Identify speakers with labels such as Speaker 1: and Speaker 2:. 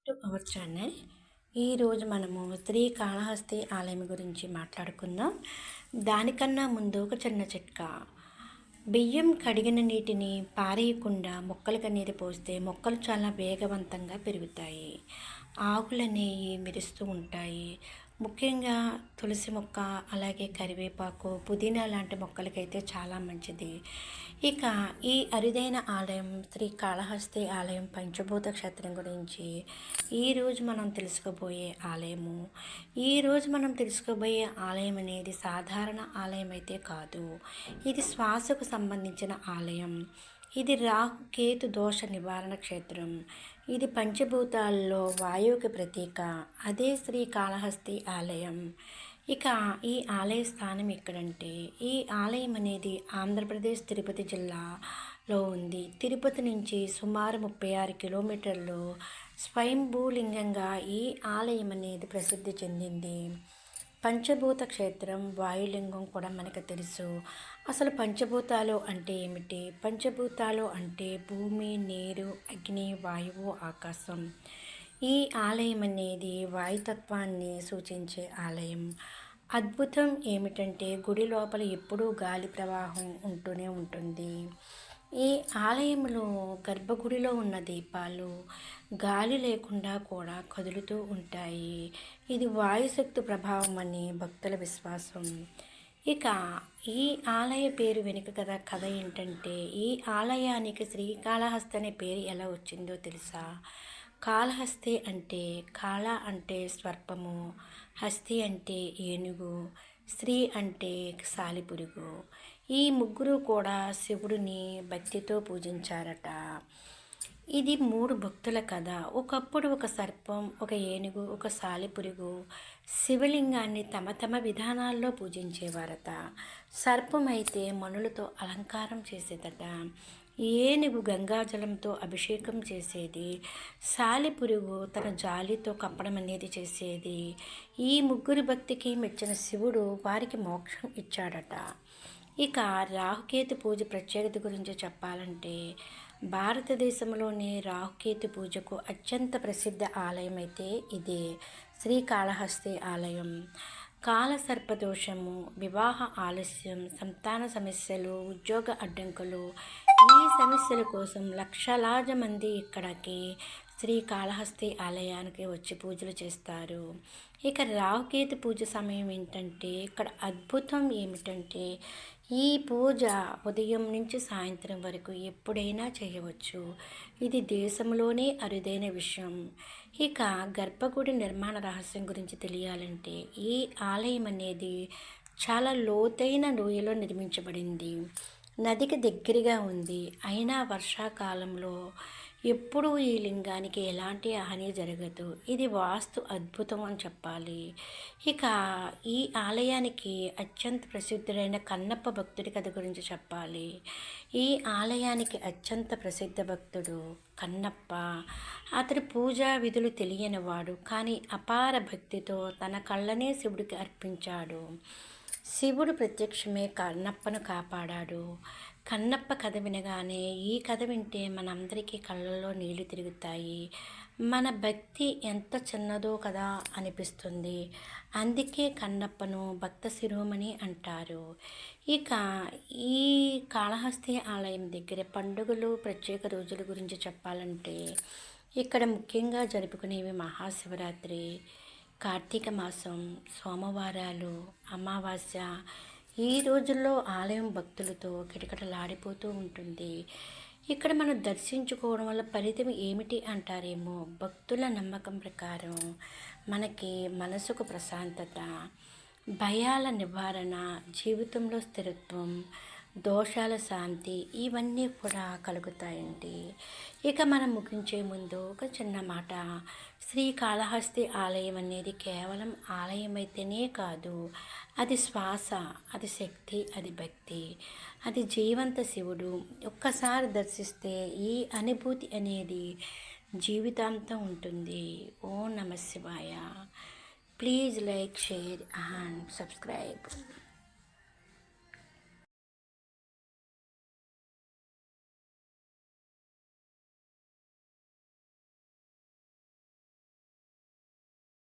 Speaker 1: To our channel. ఈరోజు మనము శ్రీకాళహస్తి ఆలయం గురించి మాట్లాడుకుందాం. దానికన్నా ముందు ఒక చిన్న చిట్కా. బియ్యం కడిగిన నీటిని పారేయకుండా మొక్కలకు నీరు పోస్తే మొక్కలు చాలా వేగవంతంగా పెరుగుతాయి. ఆకులనేవి మెరుస్తూ ఉంటాయి. ముఖ్యంగా తులసి మొక్క, అలాగే కరివేపాకు, పుదీనా లాంటి మొక్కలకైతే చాలా మంచిది. ఇక ఈ అరుదైన ఆలయం శ్రీకాళహస్తి ఆలయం పంచభూత క్షేత్రం గురించి ఈరోజు మనం తెలుసుకోబోయే ఆలయం అనేది సాధారణ ఆలయం అయితే కాదు. ఇది శ్వాసకు సంబంధించిన ఆలయం. ఇది రాహు కేతు దోష నివారణ క్షేత్రం. ఇది పంచభూతాల్లో వాయువుకి ప్రతీక. అదే శ్రీకాళహస్తి ఆలయం. ఇక ఈ ఆలయ స్థానం ఎక్కడంటే, ఈ ఆలయం అనేది ఆంధ్రప్రదేశ్ తిరుపతి జిల్లాలో ఉంది. తిరుపతి నుంచి సుమారు 36 కిలోమీటర్లు స్వయంభూలింగంగా ఈ ఆలయం అనేది ప్రసిద్ధి చెందింది. పంచభూత క్షేత్రం, వాయులింగం కూడా మనకు తెలుసు. అసలు పంచభూతాలు అంటే ఏమిటి? పంచభూతాలు అంటే భూమి, నీరు, అగ్ని, వాయువు, ఆకాశం. ఈ ఆలయం అనేది వాయుతత్వాన్ని సూచించే ఆలయం. అద్భుతం ఏమిటంటే గుడి లోపల ఎప్పుడూ గాలి ప్రవాహం ఉంటూనే ఉంటుంది. ఈ ఆలయంలో గర్భగుడిలో ఉన్న దీపాలు గాలి లేకుండా కూడా కదులుతూ ఉంటాయి. ఇది వాయుశక్తి ప్రభావం అని భక్తుల విశ్వాసం. ఇక ఈ ఆలయ పేరు వెనుక కథ ఏంటంటే, ఈ ఆలయానికి శ్రీకాళహస్తి అనే పేరు ఎలా వచ్చిందో తెలుసా? కాళహస్తి అంటే, కాళ అంటే స్వర్పము, హస్తి అంటే ఏనుగు, శ్రీ అంటే సాలిపురుగు. ఈ ముగ్గురు కూడా శివుడిని భక్తితో పూజించారట. ఇది 3 భక్తుల కథ. ఒకప్పుడు ఒక సర్పం, ఒక ఏనుగు, ఒక సాలిపురుగు శివలింగాన్ని తమ తమ విధానాల్లో పూజించేవారట. సర్పం అయితే మణులతో అలంకారం చేసేదట. ఏనుగు గంగాజలంతో అభిషేకం చేసేది. సాలిపురుగు తన జాలితో కప్పడం అనేది చేసేది. ఈ ముగ్గురి భక్తికి మెచ్చిన శివుడు వారికి మోక్షం ఇచ్చాడట. ఇక రాహుకేతు పూజ ప్రత్యేకత గురించి చెప్పాలంటే, భారతదేశంలోని రాహుకేతు పూజకు అత్యంత ప్రసిద్ధ ఆలయం అయితే ఇదే శ్రీకాళహస్తి ఆలయం. కాలసర్పదోషము, వివాహ ఆలస్యం, సంతాన సమస్యలు, ఉద్యోగ అడ్డంకులు, ఈ సమస్యల కోసం లక్షలాది మంది ఇక్కడికి శ్రీకాళహస్తి ఆలయానికి వచ్చి పూజలు చేస్తారు. ఇక రాహుకేతు పూజ సమయం ఏంటంటే, ఇక్కడ అద్భుతం ఏమిటంటే, ఈ పూజ ఉదయం నుంచి సాయంత్రం వరకు ఎప్పుడైనా చేయవచ్చు. ఇది దేశంలోనే అరుదైన విషయం. ఇక గర్భగుడి నిర్మాణ రహస్యం గురించి తెలియాలంటే, ఈ ఆలయం అనేది చాలా లోతైన లోయలో నిర్మించబడింది. నదికి దగ్గరగా ఉంది. అయినా వర్షాకాలంలో ఎప్పుడూ ఈ లింగానికి ఎలాంటి హాని జరగదు. ఇది వాస్తు అద్భుతం అని చెప్పాలి. ఇక ఈ ఆలయానికి అత్యంత ప్రసిద్ధుడైన కన్నప్ప భక్తుడి కథ గురించి చెప్పాలి. ఈ ఆలయానికి అత్యంత ప్రసిద్ధ భక్తుడు కన్నప్ప. అతడి పూజా విధులు తెలియనివాడు, కానీ అపార భక్తితో తన కళ్ళనే శివుడికి అర్పించాడు. శివుడు ప్రత్యక్షమే కన్నప్పను కాపాడాడు. కన్నప్ప కథ వినగానే, ఈ కథ వింటే మనందరికీ కళ్ళల్లో నీళ్లు తిరుగుతాయి. మన భక్తి ఎంత చిన్నదో కదా అనిపిస్తుంది. అందుకే కన్నప్పను భక్త శిరోమణి అంటారు. ఇక ఈ కాళహస్తి ఆలయం దగ్గర పండుగలు, ప్రత్యేక రోజుల గురించి చెప్పాలంటే, ఇక్కడ ముఖ్యంగా జరుపుకునేవి మహాశివరాత్రి, కార్తీక మాసం, సోమవారాలు, అమావాస్య. ఈ రోజుల్లో ఆలయం భక్తులతో కిటకిటలాడిపోతూ ఉంటుంది. ఇక్కడ మనం దర్శించుకోవడం వల్ల ఫలితం ఏమిటి అంటారేమో. భక్తుల నమ్మకం ప్రకారం మనకి మనసుకు ప్రశాంతత, భయాల నివారణ, జీవితంలో స్థిరత్వం, దోషాల శాంతి, ఇవన్నీ కూడా కలుగుతాయండి. ఇక మనం ముగించే ముందు ఒక చిన్న మాట. శ్రీకాళహస్తి ఆలయం అనేది కేవలం ఆలయం అయితేనే కాదు, అది శ్వాస, అది శక్తి, అది భక్తి, అది జీవంత శివుడు. ఒక్కసారి దర్శిస్తే ఈ అనుభూతి అనేది జీవితాంతం ఉంటుంది. ఓం నమః శివాయ. Please like, share and subscribe.